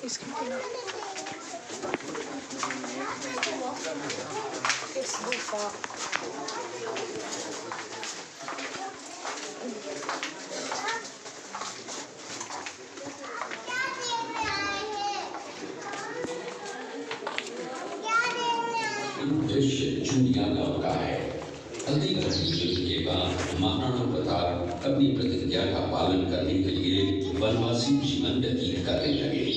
दृश्य चूड़िया गांव का है। हल्दी घटी युद्ध के बाद महाराणा प्रताप अपनी प्रतिज्ञा का पालन करने के लिए वनवासी जीवन व्यतीत करने लगे।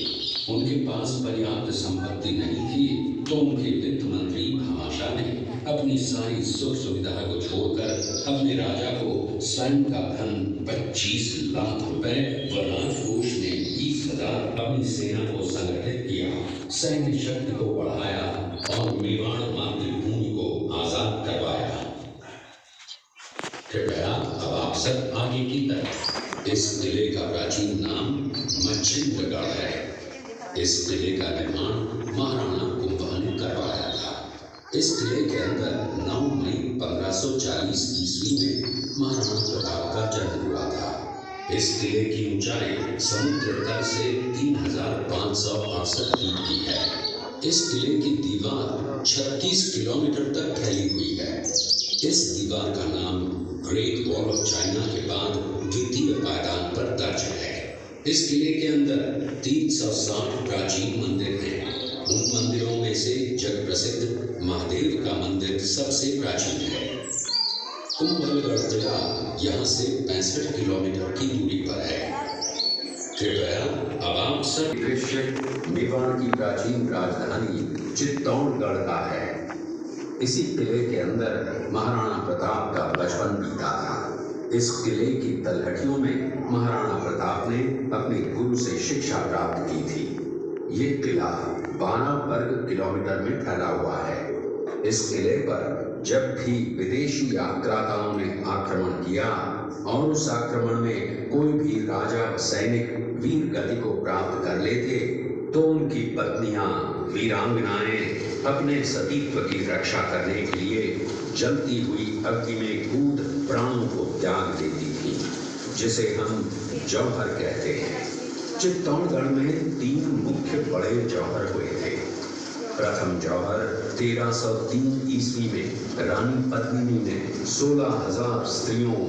उनके पास पर्याप्त संपत्ति नहीं थी तो उनके वित्त मंत्री भामाशाह ने अपनी सारी सुख सुविधा को छोड़कर अपने राजा को स्वयं का धन 25 लाख रुपए व राजकोष में 20,000 अपनी सेना को संगठित किया, सैन्य शक्ति को बढ़ाया और मेवाड़ मातृभूमि को आजाद करवाया। कृपया अब आप सब आगे की तरफ। इस किले का प्राचीन नाम मच्छिंद्रगढ़ है। इस किले का निर्माण महाराणा कुंभा ने करवाया था। इस किले के अंदर 9 मई 1540 ईस्वी में महाराणा प्रताप का जन्म हुआ था। इस किले की ऊंचाई समुद्र तल से 3568 फीट की है। इस किले की दीवार 36 किलोमीटर तक फैली हुई है। इस दीवार का नाम ग्रेट वॉल ऑफ चाइना के बाद द्वितीय पायदान पर दर्ज है। इस किले के अंदर 360 प्राचीन मंदिर हैं। उन मंदिरों में से जग प्रसिद्ध महादेव का मंदिर सबसे प्राचीन है। कुंभलगढ़ किला यहाँ से 65 किलोमीटर की दूरी पर है। कृपया अब आप सब दृश्य मेवाड़ की प्राचीन राजधानी चित्तौड़गढ़ का है। इसी किले के अंदर महाराणा प्रताप का बचपन बीता था। इस किले की तलहटियों में महाराणा प्रताप ने अपने गुरु से शिक्षा प्राप्त की थी। ये किला 12 वर्ग किलोमीटर में फैला हुआ है। इस किले पर जब भी विदेशी आक्रांताओं ने आक्रमण किया और उस आक्रमण में कोई भी राजा व सैनिक वीर गति को प्राप्त कर लेते तो उनकी पत्नियां वीरांगनाएं अपने सतीत्व की रक्षा करने के लिए जलती हुई अग्नि में कूद प्राणों को त्याग देती थी, जिसे हम जौहर कहते हैं। चित्तौड़गढ़ में 3 मुख्य बड़े जौहर हुए थे। प्रथम जौहर 1303 ईस्वी में रानी पद्मिनी ने 16,000 स्त्रियों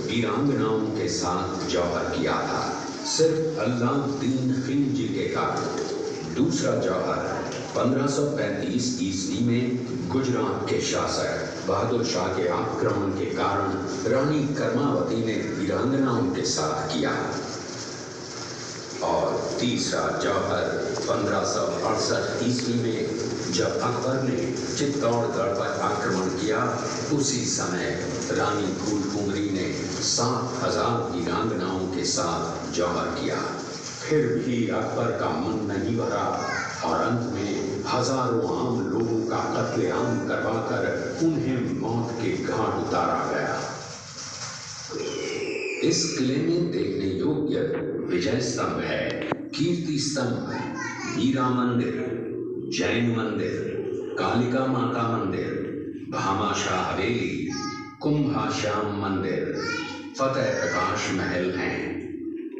वीरांगनाओं के साथ जौहर किया था, सिर्फ अल्लाउद्दीन खिलजी के कारण। दूसरा जौहर 1535 ईस्वी में गुजरात के शासक बहादुर शाह के आक्रमण के कारण रानी कर्मावती ने वीरांगनाओं के साथ किया। और तीसरा जौहर 1568 ईस्वी में जब अकबर ने चित्तौड़गढ़ पर आक्रमण किया, उसी समय रानी फूलकुंवरी ने 7,000 वीरांगनाओं के साथ जौहर किया। फिर भी अकबर का मन नहीं भरा और अंत में हजारों आम लोगों का कत्लेआम करवाकर उन्हें मौत के घाट उतारा गया। इस किले में देखने योग्य विजय स्तंभ है, कीर्ति स्तंभ, मीरा मंदिर, जैन मंदिर, कालिका माता मंदिर, भामाशाह हवेली, कुंभाश्याम मंदिर, फतेह प्रकाश महल हैं।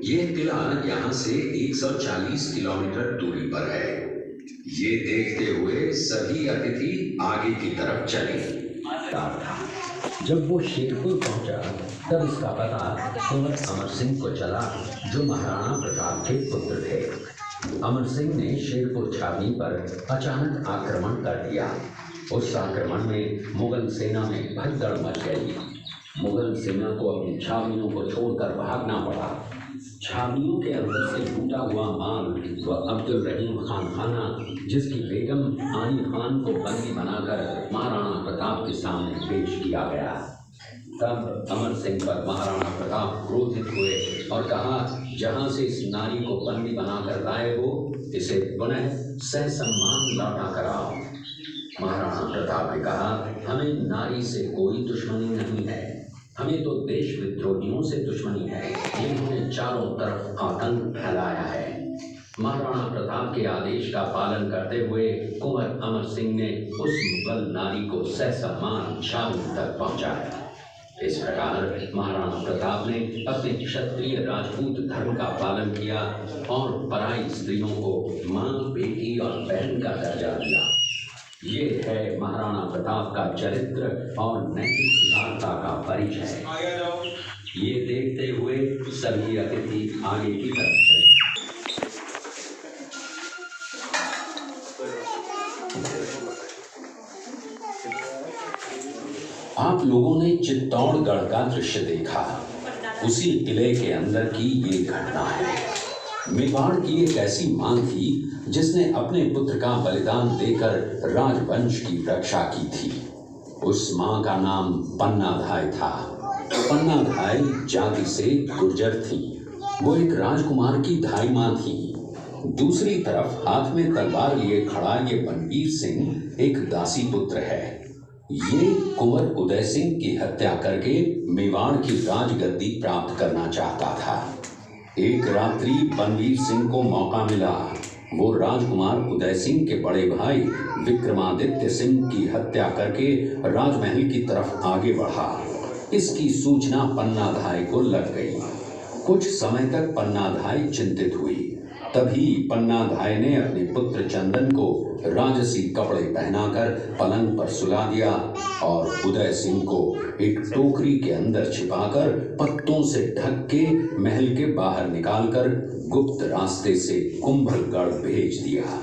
ये किला यहाँ से 140 किलोमीटर दूरी पर है। ये देखते हुए सभी अतिथि आगे की तरफ चले। जब वो शेरपुर पहुंचा तब इसका पता कुंवर अमर सिंह को चला, जो महाराणा प्रताप के पुत्र थे। अमर सिंह ने शेरपुर छावनी पर अचानक आक्रमण कर दिया। उस आक्रमण में मुगल सेना में भगदड़ मच गई। मुगल सेना को अपनी छावनियों को छोड़कर भागना पड़ा। छावनियों के अंदर से लूटा हुआ माल व अब्दुल रहीम खान खाना, जिसकी बेगम आनी खान को बंदी बनाकर महाराणा प्रताप के सामने पेश किया गया। तब अमर सिंह पर महाराणा प्रताप क्रोधित हुए और कहा, जहां से इस नारी को बंदी बनाकर लाए हो, इसे पुनः सहसम्मान लौटा कराओ। महाराणा प्रताप ने कहा, हमें नारी से कोई दुश्मनी नहीं है, हमें तो देश विद्रोहियों से दुश्मनी है, जिन्होंने चारों तरफ आतंक फैलाया है। महाराणा प्रताप के आदेश का पालन करते हुए कुंवर अमर सिंह ने उस मुगल नारी को सहसम्मान छावनी तक पहुंचाया। इस प्रकार महाराणा प्रताप ने अपने क्षत्रिय राजपूत धर्म का पालन किया और पराई स्त्रियों को मां, बेटी और बहन का दर्जा दिया। ये है महाराणा प्रताप का चरित्र और नैतिक उदारता का परिचय। ये देखते हुए सभी अतिथि आगे की तरफ चले। आप लोगों ने चित्तौड़गढ़ का दृश्य देखा। उसी किले के अंदर की ये घटना है। मेवाड़ की एक ऐसी मां थी जिसने अपने पुत्र का बलिदान देकर राजवंश की रक्षा की थी। उस मां का नाम पन्नाधाय था। पन्नाधाय जाति से गुर्जर थी। वो एक राजकुमार की धाई मां थी। दूसरी तरफ हाथ में तलवार लिए खड़ा ये बनवीर सिंह एक दासी पुत्र है। ये कुंवर उदय सिंह की हत्या करके मेवाड़ की राजगद्दी प्राप्त करना चाहता था। एक रात्रि बनवीर सिंह को मौका मिला। वो राजकुमार उदय सिंह के बड़े भाई विक्रमादित्य सिंह की हत्या करके राजमहल की तरफ आगे बढ़ा। इसकी सूचना पन्नाधाय को लग गई। कुछ समय तक पन्नाधाय चिंतित हुई। तभी पन्नाधाय ने अपने पुत्र चंदन को राजसी कपड़े पहनाकर पलंग पर सुला दिया और उदय सिंह को एक टोकरी के अंदर छिपाकर पत्तों से ढक के महल के बाहर निकालकर गुप्त रास्ते से कुंभलगढ़ भेज दिया।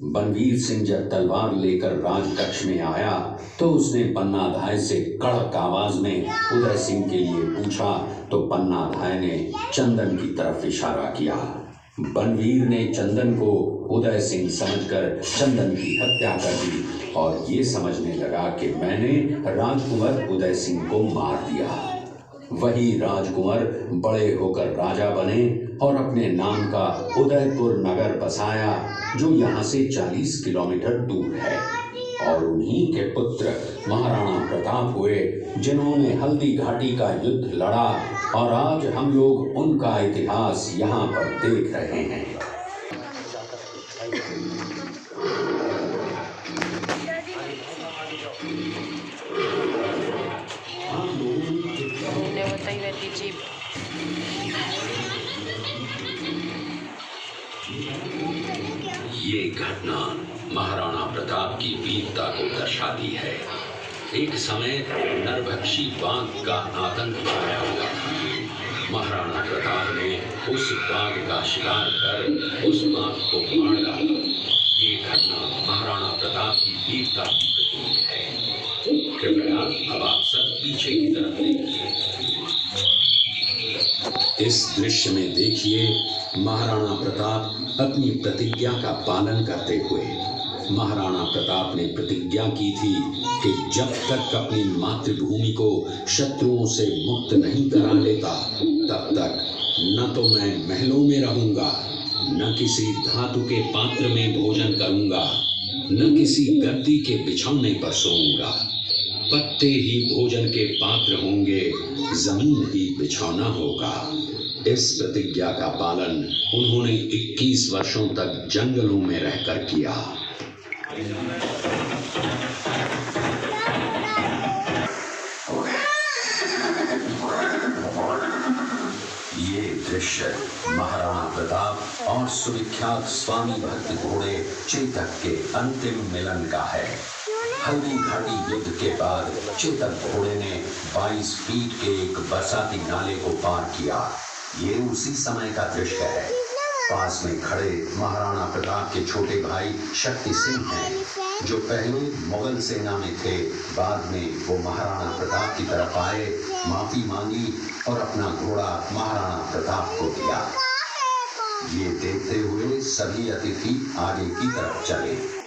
बनवीर सिंह जब तलवार लेकर राजकक्ष में आया तो उसने पन्नाधाय से कड़क आवाज में उदय सिंह के लिए पूछा तो पन्नाधाय ने चंदन की तरफ इशारा किया। बनवीर ने चंदन को उदय सिंह समझकर चंदन की हत्या कर दी और ये समझने लगा कि मैंने राजकुंवर उदय सिंह को मार दिया। वही राजकुंवर बड़े होकर राजा बने और अपने नाम का उदयपुर नगर बसाया जो यहाँ से 40 किलोमीटर दूर है। और उन्हीं के पुत्र महाराणा प्रताप हुए जिन्होंने हल्दी घाटी का युद्ध लड़ा और आज हम लोग उनका इतिहास यहाँ पर देख रहे हैं। ये घटना महाराणा प्रताप की वीरता को दर्शाती है। एक समय नरभक्षी बाघ का आतंक छाया हुआ था। महाराणा प्रताप ने उस बाघ का शिकार कर उस बाघ को मार डाला। ये घटना महाराणा प्रताप की वीरता की प्रतीक है। कृपया अब आप सब पीछे की तरफ देखिए। इस दृश्य में देखिए महाराणा प्रताप अपनी प्रतिज्ञा का पालन करते हुए। महाराणा प्रताप ने प्रतिज्ञा की थी कि जब तक अपनी मातृभूमि को शत्रुओं से मुक्त नहीं करा लेता तब तक न तो मैं महलों में रहूंगा, न किसी धातु के पात्र में भोजन करूंगा, न किसी गद्दी के बिछौने पर सोऊंगा। पत्ते ही भोजन के पात्र होंगे, जमीन ही बिछौना होगा। इस प्रतिज्ञा का पालन उन्होंने 21 वर्षों तक जंगलों में रहकर किया। ये दृश्य महाराणा प्रताप और सुविख्यात स्वामी भक्त घोड़े चेतक के अंतिम मिलन का है। हल्दी घाटी युद्ध के बाद चेतक घोड़े ने 22 फीट के एक बरसाती नाले को पार किया। ये उसी समय का दृश्य है। पास में खड़े महाराणा प्रताप के छोटे भाई शक्ति सिंह हैं, जो पहले मुगल सेना में थे। बाद में वो महाराणा प्रताप की तरफ आए, माफी मांगी और अपना घोड़ा महाराणा प्रताप को दिया। ये देखते हुए सभी अतिथि आगे की तरफ चले।